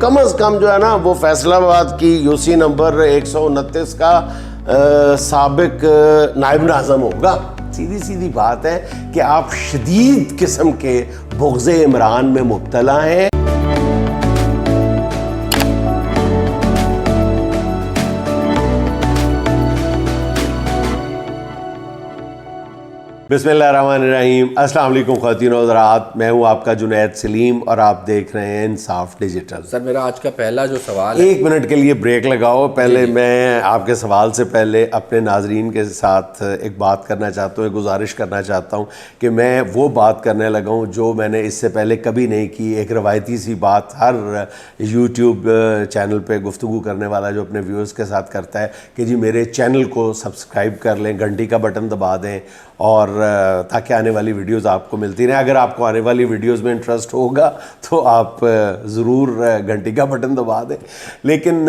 کم از کم جو ہے نا وہ فیصل آباد کی UC نمبر 129 کا سابق نائب ناظم ہوگا. سیدھی سیدھی بات ہے کہ آپ شدید قسم کے بغض عمران میں مبتلا ہیں. بسم اللہ الرحمن الرحیم. السلام علیکم خواتین و حضرات, میں ہوں آپ کا جنید سلیم اور آپ دیکھ رہے ہیں انصاف ڈیجیٹل. سر میرا آج کا پہلا جو سوال ہے, 1 منٹ کے لیے بریک لگاؤ. پہلے میں آپ کے سوال سے پہلے اپنے ناظرین کے ساتھ ایک بات کرنا چاہتا ہوں, ایک گزارش کرنا چاہتا ہوں کہ میں وہ بات کرنے لگا ہوں جو میں نے اس سے پہلے کبھی نہیں کی. ایک روایتی سی بات ہر یوٹیوب چینل پہ گفتگو کرنے والا جو اپنے ویورز کے ساتھ کرتا ہے کہ جی میرے چینل کو سبسکرائب کر لیں, گھنٹی کا بٹن دبا دیں اور تاکہ آنے والی ویڈیوز آپ کو ملتی رہیں. اگر آپ کو آنے والی ویڈیوز میں انٹرسٹ ہوگا تو آپ ضرور گھنٹی کا بٹن دبا دیں. لیکن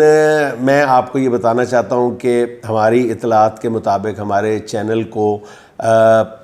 میں آپ کو یہ بتانا چاہتا ہوں کہ ہماری اطلاعات کے مطابق ہمارے چینل کو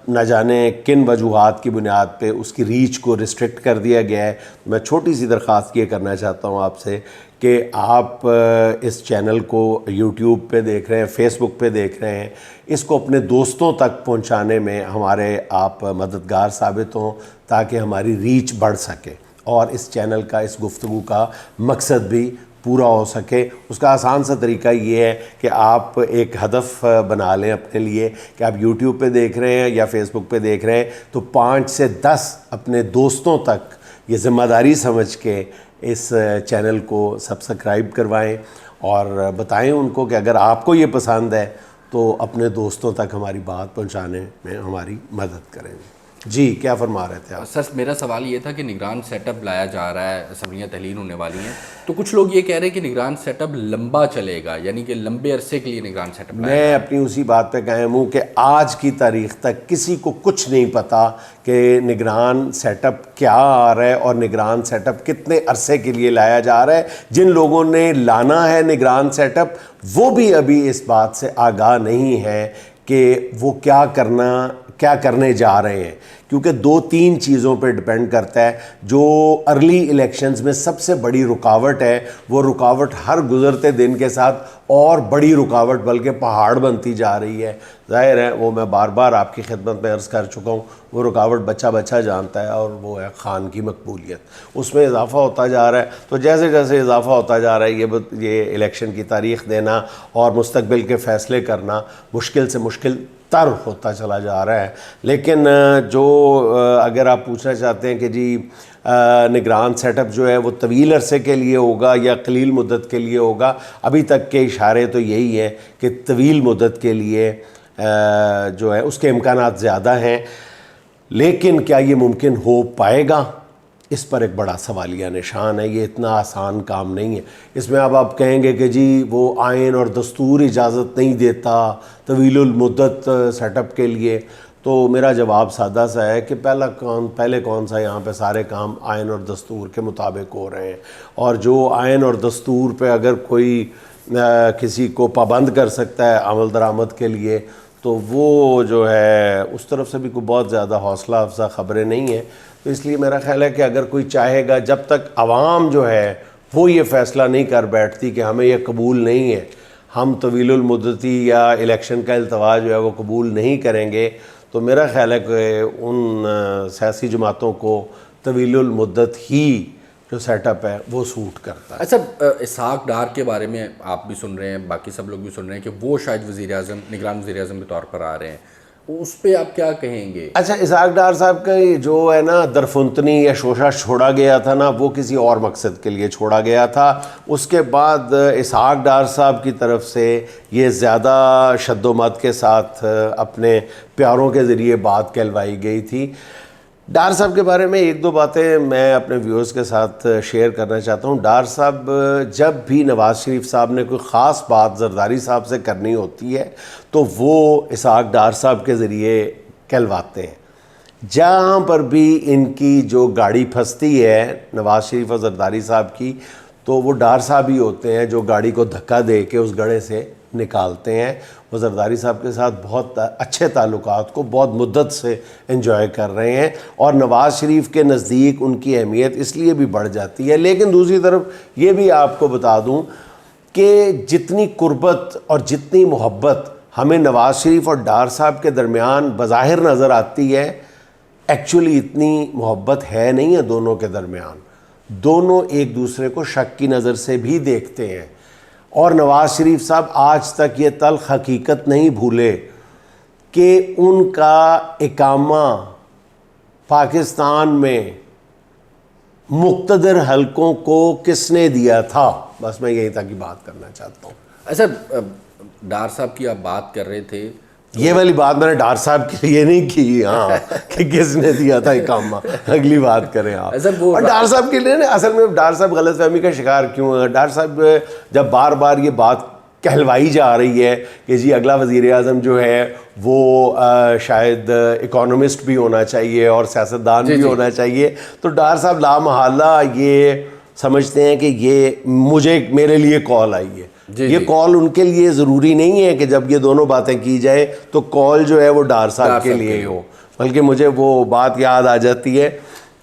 نہ جانے کن وجوہات کی بنیاد پہ اس کی ریچ کو ریسٹرکٹ کر دیا گیا ہے. میں چھوٹی سی درخواست یہ کرنا چاہتا ہوں آپ سے کہ آپ اس چینل کو یوٹیوب پہ دیکھ رہے ہیں, فیس بک پہ دیکھ رہے ہیں, اس کو اپنے دوستوں تک پہنچانے میں ہمارے آپ مددگار ثابت ہوں تاکہ ہماری ریچ بڑھ سکے اور اس چینل کا, اس گفتگو کا مقصد بھی پورا ہو سکے. اس کا آسان سا طریقہ یہ ہے کہ آپ ایک ہدف بنا لیں اپنے لیے کہ آپ یوٹیوب پہ دیکھ رہے ہیں یا فیس بک پہ دیکھ رہے ہیں تو 5 سے 10 اپنے دوستوں تک یہ ذمہ داری سمجھ کے اس چینل کو سبسکرائب کروائیں اور بتائیں ان کو کہ اگر آپ کو یہ پسند ہے تو اپنے دوستوں تک ہماری بات پہنچانے میں ہماری مدد کریں. جی کیا فرما رہے تھے آپ؟ سر میرا سوال یہ تھا کہ نگران سیٹ اپ لایا جا رہا ہے, اسمبلیاں تحلیل ہونے والی ہیں, تو کچھ لوگ یہ کہہ رہے ہیں کہ نگران سیٹ اپ لمبا چلے گا, یعنی کہ لمبے عرصے کے لیے نگران سیٹ اپ. میں اپنی اسی بات پہ قائم ہوں کہ آج کی تاریخ تک کسی کو کچھ نہیں پتا کہ نگران سیٹ اپ کیا آ رہا ہے اور نگران سیٹ اپ کتنے عرصے کے لیے لایا جا رہا ہے. جن لوگوں نے لانا ہے نگران سیٹ اپ وہ بھی ابھی اس بات سے آگاہ نہیں ہے کہ وہ کیا کرنے جا رہے ہیں, کیونکہ 2-3 چیزوں پہ ڈپینڈ کرتا ہے. جو ارلی الیکشنز میں سب سے بڑی رکاوٹ ہے وہ رکاوٹ ہر گزرتے دن کے ساتھ اور بڑی رکاوٹ بلکہ پہاڑ بنتی جا رہی ہے. ظاہر ہے وہ میں بار بار آپ کی خدمت میں عرض کر چکا ہوں, وہ رکاوٹ بچہ جانتا ہے اور وہ ہے خان کی مقبولیت. اس میں اضافہ ہوتا جا رہا ہے. تو جیسے جیسے اضافہ ہوتا جا رہا ہے یہ الیکشن کی تاریخ دینا اور مستقبل کے فیصلے کرنا مشکل سے مشکل تر ہوتا چلا جا رہا ہے. لیکن جو اگر آپ پوچھنا چاہتے ہیں کہ جی نگران سیٹ اپ جو ہے وہ طویل عرصے کے لیے ہوگا یا قلیل مدت کے لیے ہوگا, ابھی تک کے اشارے تو یہی ہیں کہ طویل مدت کے لیے جو ہے اس کے امکانات زیادہ ہیں. لیکن کیا یہ ممکن ہو پائے گا, اس پر ایک بڑا سوالیہ نشان ہے. یہ اتنا آسان کام نہیں ہے. اس میں اب آپ کہیں گے کہ جی وہ آئین اور دستور اجازت نہیں دیتا طویل المدت سیٹ اپ کے لیے, تو میرا جواب سادہ سا ہے کہ پہلے کون سا یہاں پہ سارے کام آئین اور دستور کے مطابق ہو رہے ہیں. اور جو آئین اور دستور پہ اگر کوئی کسی کو پابند کر سکتا ہے عمل درآمد کے لیے تو وہ جو ہے اس طرف سے بھی کوئی بہت زیادہ حوصلہ افزا خبریں نہیں ہیں. تو اس لیے میرا خیال ہے کہ اگر کوئی چاہے گا, جب تک عوام جو ہے وہ یہ فیصلہ نہیں کر بیٹھتی کہ ہمیں یہ قبول نہیں ہے, ہم طویل المدتی یا الیکشن کا التوا جو ہے وہ قبول نہیں کریں گے, تو میرا خیال ہے کہ ان سیاسی جماعتوں کو طویل المدت ہی جو سیٹ اپ ہے وہ سوٹ کرتا ہے. اچھا اسحاق ڈار کے بارے میں آپ بھی سن رہے ہیں, باقی سب لوگ بھی سن رہے ہیں کہ وہ شاید نگران وزیر اعظم کے طور پر آ رہے ہیں, اس پہ آپ کیا کہیں گے؟ اچھا اسحاق ڈار صاحب کا جو ہے نا درفنتنی یا شوشہ چھوڑا گیا تھا نا, وہ کسی اور مقصد کے لیے چھوڑا گیا تھا. اس کے بعد اسحاق ڈار صاحب کی طرف سے یہ زیادہ شد و مد کے ساتھ اپنے پیاروں کے ذریعے بات کہلوائی گئی تھی. ڈار صاحب کے بارے میں 1-2 باتیں میں اپنے ویورز کے ساتھ شیئر کرنا چاہتا ہوں. ڈار صاحب جب بھی نواز شریف صاحب نے کوئی خاص بات زرداری صاحب سے کرنی ہوتی ہے تو وہ اسحاق ڈار صاحب کے ذریعے کہلواتے ہیں. جہاں پر بھی ان کی جو گاڑی پھنستی ہے نواز شریف اور زرداری صاحب کی, تو وہ ڈار صاحب ہی ہوتے ہیں جو گاڑی کو دھکا دے کے اس گڑھے سے نکالتے ہیں. وہ زرداری صاحب کے ساتھ بہت اچھے تعلقات کو بہت مدت سے انجوائے کر رہے ہیں, اور نواز شریف کے نزدیک ان کی اہمیت اس لیے بھی بڑھ جاتی ہے. لیکن دوسری طرف یہ بھی آپ کو بتا دوں کہ جتنی قربت اور جتنی محبت ہمیں نواز شریف اور ڈار صاحب کے درمیان بظاہر نظر آتی ہے, ایکچولی اتنی محبت ہے نہیں ہے دونوں کے درمیان. دونوں ایک دوسرے کو شک کی نظر سے بھی دیکھتے ہیں, اور نواز شریف صاحب آج تک یہ تلخ حقیقت نہیں بھولے کہ ان کا اقامہ پاکستان میں مقتدر حلقوں کو کس نے دیا تھا. بس میں یہی تک کی بات کرنا چاہتا ہوں. اچھا, ڈار صاحب کی آپ بات کر رہے تھے, یہ والی بات میں نے ڈار صاحب کے لیے نہیں کی, ہاں کہ کس نے دیا تھا اقامہ, اگلی بات کریں آپ. اور ڈار صاحب کے لیے اصل میں ڈار صاحب غلط فہمی کا شکار کیوں ہے. ڈار صاحب جب بار بار یہ بات کہلوائی جا رہی ہے کہ جی اگلا وزیر اعظم جو ہے وہ شاید اکانومسٹ بھی ہونا چاہیے اور سیاستدان بھی ہونا چاہیے, تو ڈار صاحب لامحالہ یہ سمجھتے ہیں کہ یہ میرے لیے کال آئی ہے. یہ کال ان کے لیے ضروری نہیں ہے کہ جب یہ دونوں باتیں کی جائیں تو کال جو ہے وہ ڈار صاحب کے لیے ہو, بلکہ مجھے وہ بات یاد آ جاتی ہے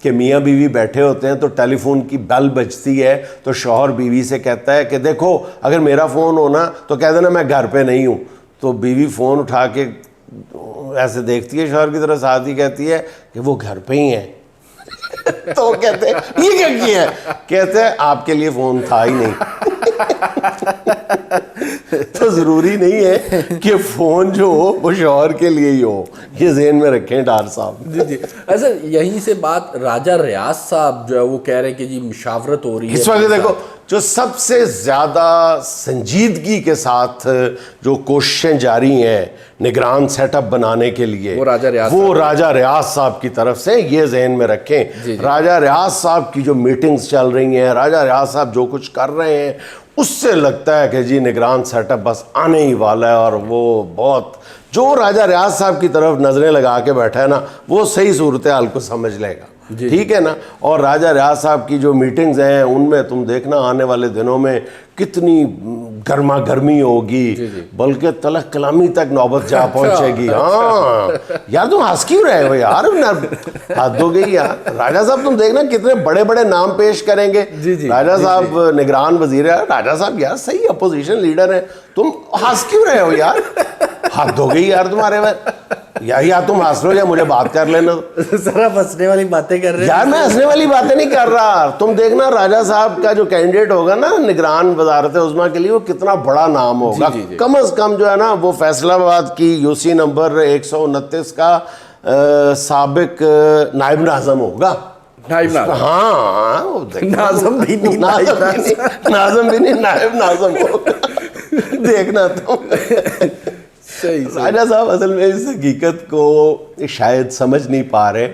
کہ میاں بیوی بیٹھے ہوتے ہیں تو ٹیلی فون کی بیل بجتی ہے تو شوہر بیوی سے کہتا ہے کہ دیکھو اگر میرا فون ہونا تو کہہ دینا میں گھر پہ نہیں ہوں. تو بیوی فون اٹھا کے ایسے دیکھتی ہے شوہر کی طرف, ساتھ ہی کہتی ہے کہ وہ گھر پہ ہی ہیں. تو کہتے ہیں یہ کیا کیا ہے, کہتے ہیں آپ کے لیے فون تھا ہی نہیں. تو ضروری نہیں ہے کہ فون جو ہو وہ شوہر کے لیے ہی ہو, یہ ذہن میں رکھیں ڈار صاحب. جی جی. اچھا, یہیں سے بات راجہ ریاض صاحب جو ہے وہ کہہ رہے ہیں کہ جی مشاورت ہو رہی ہے اس وقت. دیکھو جو سب سے زیادہ سنجیدگی کے ساتھ جو کوششیں جاری ہیں نگران سیٹ اپ بنانے کے لیے, وہ راجہ ریاض صاحب کی طرف سے, یہ ذہن میں رکھیں. راجہ ریاض صاحب کی جو میٹنگز چل رہی ہیں, راجہ ریاض صاحب جو کچھ کر رہے ہیں, اس سے لگتا ہے کہ جی نگران سیٹ اپ بس آنے ہی والا ہے. اور وہ بہت جو راجہ ریاض صاحب کی طرف نظریں لگا کے بیٹھا ہے نا, وہ صحیح صورتحال کو سمجھ لے گا. ٹھیک ہے نا. اور راجہ ریاض صاحب کی جو میٹنگز ہیں ان میں تم دیکھنا آنے والے دنوں میں کتنی گرما گرمی ہوگی, بلکہ تلخ کلامی تک نوبت جا پہنچے گی. ہاں یار تم ہنس کیوں رہے ہو یار, حد ہو گئی یار. راجہ صاحب تم دیکھنا کتنے بڑے بڑے نام پیش کریں گے. راجہ صاحب نگران وزیر ہے, راجہ صاحب یار صحیح اپوزیشن لیڈر ہیں, تم ہنس کیوں رہے ہو یار, حد ہو گئی یار تمہارے میں. یا تم ہنس رہو یا مجھے بات کر لینا. سر آپ ہنسنے والی باتیں کر رہے ہیں یار. میں ہنسنے والی باتیں نہیں کر رہا. تم دیکھنا راجہ صاحب کا جو کینڈیڈیٹ ہوگا نا نگران وزارت عظمیٰ کے لیے, وہ کتنا بڑا نام ہوگا. کم از کم جو ہے نا وہ فیصلہ آباد کی UC نمبر 129 کا سابق نائب ناظم ہوگا. ہاں ناظم بھی نہیں, ناظم بھی نہیں, نائب ناظم ہوگا. دیکھنا تم. راجہ صاحب اصل میں اس حقیقت کو شاید سمجھ نہیں پا رہے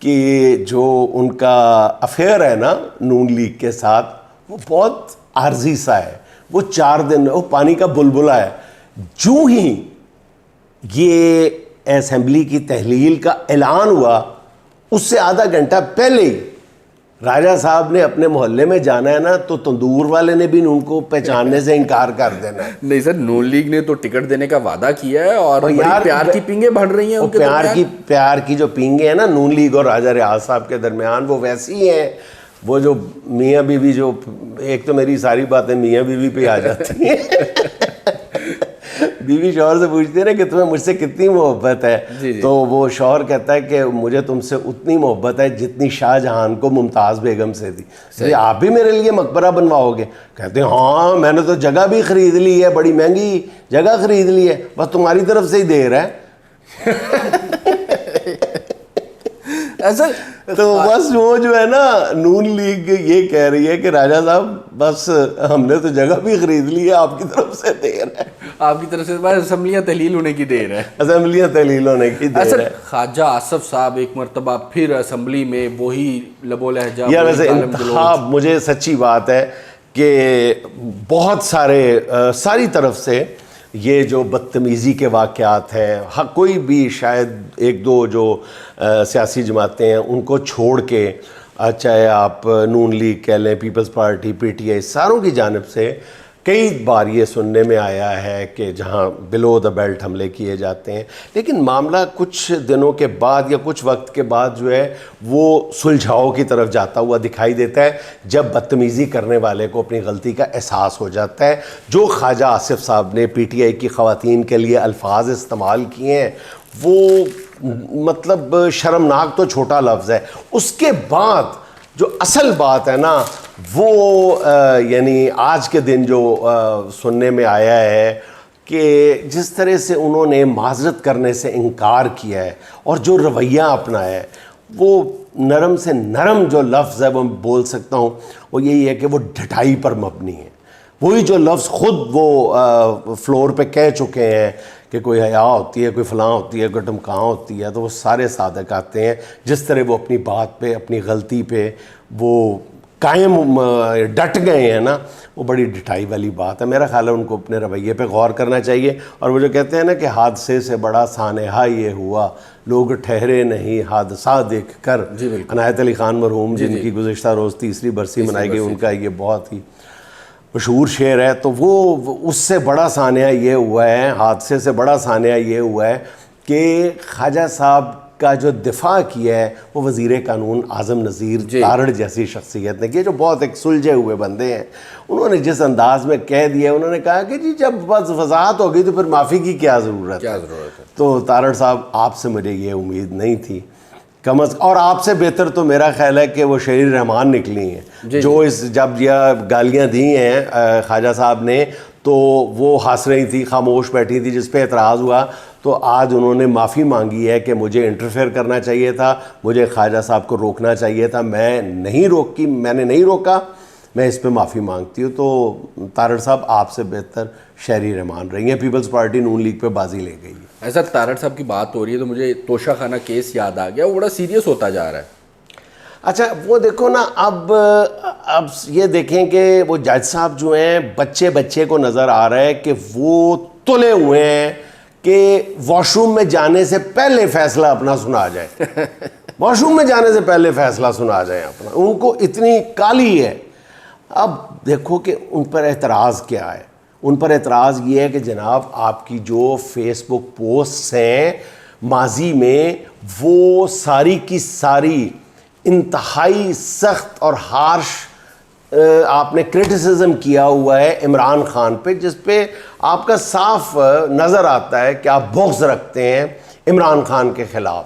کہ جو ان کا افیئر ہے نا نون لیگ کے ساتھ, وہ بہت عارضی سا ہے. وہ 4 دن وہ پانی کا بلبلہ ہے. جو ہی یہ اسمبلی کی تحلیل کا اعلان ہوا اس سے آدھا گھنٹہ پہلے ہی راجہ صاحب نے اپنے محلے میں جانا ہے نا, تو تندور والے نے بھی ان کو پہچاننے سے انکار کر دینا ہے. نہیں سر, نون لیگ نے تو ٹکٹ دینے کا وعدہ کیا ہے, اور پیار کی پینگیں بڑھ رہی ہیں. پیار کی جو پینگیں ہیں نا نون لیگ اور راجہ ریاض صاحب کے درمیان, وہ ویسی ہیں. وہ جو میاں بیوی جو, ایک تو میری ساری باتیں میاں بیوی پہ آ جاتی ہیں. بیوی شوہر سے پوچھتی ہے نا کہ تمہیں مجھ سے کتنی محبت ہے, تو وہ شوہر کہتا ہے کہ مجھے تم سے اتنی محبت ہے جتنی شاہ جہان کو ممتاز بیگم سے تھی. آپ بھی میرے لیے مقبرہ بنواؤ گے؟ کہتے ہیں ہاں میں نے تو جگہ بھی خرید لی ہے, بڑی مہنگی جگہ خرید لی ہے, بس تمہاری طرف سے ہی دیر ہے. ایسا تو بس وہ جو ہے نا نون لیگ یہ کہہ رہی ہے کہ راجہ صاحب بس ہم نے تو جگہ بھی خرید لی ہے, آپ کی طرف سے دیر ہے. آپ کی طرف سے اسمبلیاں تحلیل ہونے کی دیر ہے. اسمبلیاں تحلیل ہونے کی دیر ہے. خواجہ آصف صاحب ایک مرتبہ پھر اسمبلی میں وہی لب و لہجہ. یا ویسے انتہا مجھے سچی بات ہے کہ بہت ساری طرف سے یہ جو بدتمیزی کے واقعات ہیں, کوئی بھی شاید 1-2 جو سیاسی جماعتیں ہیں ان کو چھوڑ کے, چاہے آپ نون لیگ کہہ لیں, پیپلز پارٹی, PTI, ساروں کی جانب سے کئی بار یہ سننے میں آیا ہے کہ جہاں بلو دا بیلٹ حملے کیے جاتے ہیں، لیکن معاملہ کچھ دنوں کے بعد یا کچھ وقت کے بعد جو ہے وہ سلجھاؤ کی طرف جاتا ہوا دکھائی دیتا ہے، جب بدتمیزی کرنے والے کو اپنی غلطی کا احساس ہو جاتا ہے. جو خواجہ آصف صاحب نے پی ٹی آئی کی خواتین کے لیے الفاظ استعمال کیے ہیں وہ مطلب شرمناک تو چھوٹا لفظ ہے. اس کے بعد جو اصل بات ہے نا وہ یعنی آج کے دن جو سننے میں آیا ہے کہ جس طرح سے انہوں نے معذرت کرنے سے انکار کیا ہے اور جو رویہ اپنایا ہے، وہ نرم سے نرم جو لفظ ہے وہ بول سکتا ہوں وہ یہی ہے کہ وہ ڈھٹائی پر مبنی ہے. وہی جو لفظ خود وہ فلور پہ کہہ چکے ہیں کہ کوئی حیا ہوتی ہے، کوئی فلاں ہوتی ہے، کوئی ٹمکاں ہوتی ہے، تو وہ سارے صادق آتے ہیں. جس طرح وہ اپنی بات پہ، اپنی غلطی پہ وہ قائم ڈٹ گئے ہیں نا، وہ بڑی ڈٹائی والی بات ہے. میرا خیال ہے ان کو اپنے رویے پہ غور کرنا چاہیے. اور وہ جو کہتے ہیں نا کہ حادثے سے بڑا سانحہ یہ ہوا، لوگ ٹھہرے نہیں حادثہ دیکھ کر. عنایت علی خان مرحوم جن کی گزشتہ روز 3ری برسی منائی گئی، ان کا یہ بہت ہی مشہور شعر ہے. تو وہ اس سے بڑا سانحہ یہ ہوا ہے، حادثے سے بڑا سانحہ یہ ہوا ہے کہ خواجہ صاحب کا جو دفاع کیا ہے وہ وزیر قانون اعظم نذیر تارڑ جیسی شخصیت نے کیا، جو بہت ایک سلجھے ہوئے بندے ہیں. انہوں نے جس انداز میں کہہ دیا، انہوں نے کہا کہ جی جب بس وضاحت ہو گئی تو پھر معافی کی کیا ضرورت ہے. تو تارڑ صاحب آپ سے مجھے یہ امید نہیں تھی کم از، اور آپ سے بہتر تو میرا خیال ہے کہ وہ شہری رحمان نکلی ہیں جو اس جب یہ گالیاں دی ہیں خواجہ صاحب نے تو وہ ہنس رہی تھی، خاموش بیٹھی تھی. جس پہ اعتراض ہوا تو آج انہوں نے معافی مانگی ہے کہ مجھے انٹرفیئر کرنا چاہیے تھا، مجھے خواجہ صاحب کو روکنا چاہیے تھا، میں نے نہیں روکا، میں اس پہ معافی مانگتی ہوں. تو تارڑ صاحب آپ سے بہتر شہری رحمان رہی ہیں. پیپلز پارٹی نون لیگ پہ بازی لے گئی ہے. ایسا تارڑ صاحب کی بات ہو رہی ہے تو مجھے توشہ خانہ کیس یاد آ گیا، وہ بڑا سیریس ہوتا جا رہا ہے. اچھا وہ دیکھو نا، اب یہ دیکھیں کہ وہ جج صاحب جو ہیں بچے کو نظر آ رہا ہے کہ وہ تلے ہوئے ہیں کہ واش روم میں جانے سے پہلے فیصلہ اپنا سنا جائے. واش روم میں جانے سے پہلے فیصلہ سنا جائے اپنا، ان کو اتنی کالی ہے. اب دیکھو کہ ان پر اعتراض کیا ہے. ان پر اعتراض یہ ہے کہ جناب آپ کی جو فیس بک پوسٹس ہیں ماضی میں وہ ساری کی ساری انتہائی سخت اور ہارش آپ نے کرٹیسزم کیا ہوا ہے عمران خان پہ، جس پہ آپ کا صاف نظر آتا ہے کہ آپ بغض رکھتے ہیں عمران خان کے خلاف.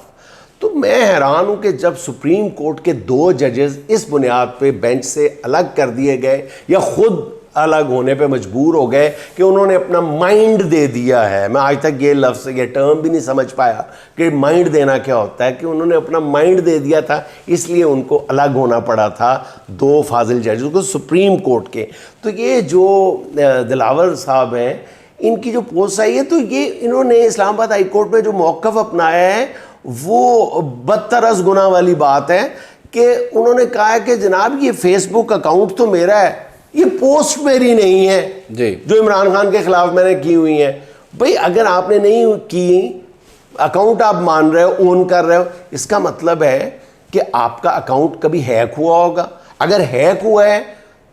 تو میں حیران ہوں کہ جب سپریم کورٹ کے 2 ججز اس بنیاد پہ بینچ سے الگ کر دیے گئے یا خود الگ ہونے پہ مجبور ہو گئے کہ انہوں نے اپنا مائنڈ دے دیا ہے. میں آج تک یہ لفظ یہ ٹرم بھی نہیں سمجھ پایا کہ مائنڈ دینا کیا ہوتا ہے، کہ انہوں نے اپنا مائنڈ دے دیا تھا، اس لیے ان کو الگ ہونا پڑا تھا 2 فاضل ججز کو سپریم کورٹ کے. تو یہ جو دلاور صاحب ہیں ان کی جو پوسٹ آئی ہے تو یہ انہوں نے اسلام آباد ہائی کورٹ میں جو موقف اپنایا ہے وہ بدتر از گناہ والی بات ہے. کہ انہوں نے کہا ہے کہ جناب یہ فیس بک اکاؤنٹ تو میرا ہے، یہ پوسٹ میری نہیں ہے جو عمران خان کے خلاف میں نے کی ہوئی ہیں. بھئی اگر آپ نے نہیں کی، اکاؤنٹ آپ مان رہے ہو، اون کر رہے ہو، اس کا مطلب ہے کہ آپ کا اکاؤنٹ کبھی ہیک ہوا ہوگا. اگر ہیک ہوا ہے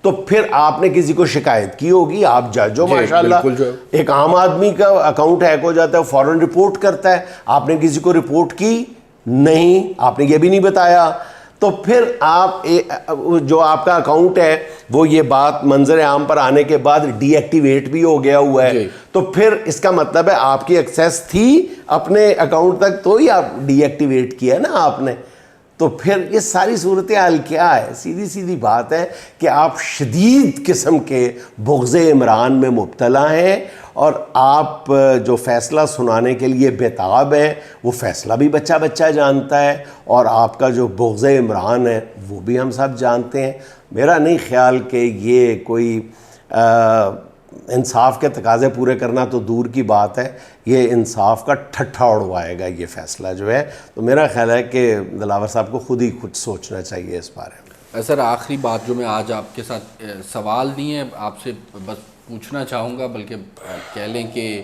تو پھر آپ نے کسی کو شکایت کی ہوگی. آپ جج ہو ماشاءاللہ، ایک عام آدمی کا اکاؤنٹ ہیک ہو جاتا ہے فوراً رپورٹ کرتا ہے. آپ نے کسی کو رپورٹ کی نہیں، آپ نے یہ بھی نہیں بتایا، تو پھر آپ جو آپ کا اکاؤنٹ ہے وہ یہ بات منظر عام پر آنے کے بعد ڈی ایکٹیویٹ بھی ہو گیا ہوا ہے. تو پھر اس کا مطلب ہے آپ کی ایکسیس تھی اپنے اکاؤنٹ تک تو ہی آپ ڈی ایکٹیویٹ کیا نا آپ نے. تو پھر یہ ساری صورتحال کیا ہے؟ سیدھی بات ہے کہ آپ شدید قسم کے بغض عمران میں مبتلا ہیں، اور آپ جو فیصلہ سنانے کے لیے بےتاب ہیں وہ فیصلہ بھی بچہ جانتا ہے، اور آپ کا جو بغض عمران ہے وہ بھی ہم سب جانتے ہیں. میرا نہیں خیال کہ یہ کوئی انصاف کے تقاضے پورے کرنا تو دور کی بات ہے، یہ انصاف کا ٹھٹھا اڑوائے گا یہ فیصلہ جو ہے. تو میرا خیال ہے کہ دلاور صاحب کو خود ہی کچھ سوچنا چاہیے اس بارے میں. سر آخری بات جو میں آج آپ کے ساتھ سوال نہیں ہے آپ سے بس پوچھنا چاہوں گا، بلکہ کہہ لیں کہ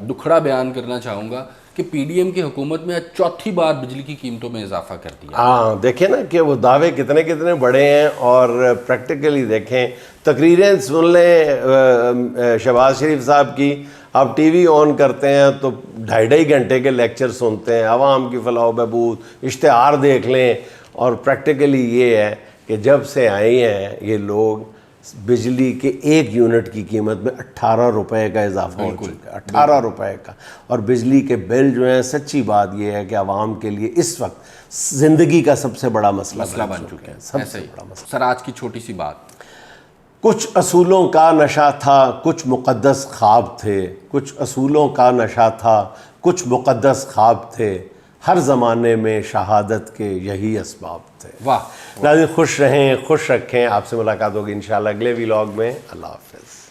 دکھڑا بیان کرنا چاہوں گا کہ پی ڈی ایم کی حکومت میں چوتھی بار بجلی کی قیمتوں میں اضافہ کر دیا. ہاں دیکھیں نا کہ وہ دعوے کتنے بڑے ہیں، اور پریکٹیکلی دیکھیں تقریریں سن لیں شہباز شریف صاحب کی، آپ ٹی وی آن کرتے ہیں تو 2.5 گھنٹے کے لیکچر سنتے ہیں، عوام کی فلاح و بہبود، اشتہار دیکھ لیں. اور پریکٹیکلی یہ ہے کہ جب سے آئے ہیں یہ لوگ، بجلی کے 1 یونٹ کی قیمت میں 18 روپے کا اضافہ ہو چکا ہے، 18 روپے کا. اور بجلی کے بل جو ہیں، سچی بات یہ ہے کہ عوام کے لیے اس وقت زندگی کا سب سے بڑا مسئلہ بن چکے ہیں. سب ایسا سے ہی بڑا مسئلہ. سر آج کی چھوٹی سی بات، کچھ اصولوں کا نشہ تھا، کچھ مقدس خواب تھے. کچھ اصولوں کا نشہ تھا، کچھ مقدس خواب تھے. ہر زمانے میں شہادت کے یہی اسباب تھے. واہ. ناظرین خوش رہیں، خوش رکھیں. آپ سے ملاقات ہوگی انشاءاللہ اگلے ویلاگ میں. اللہ حافظ.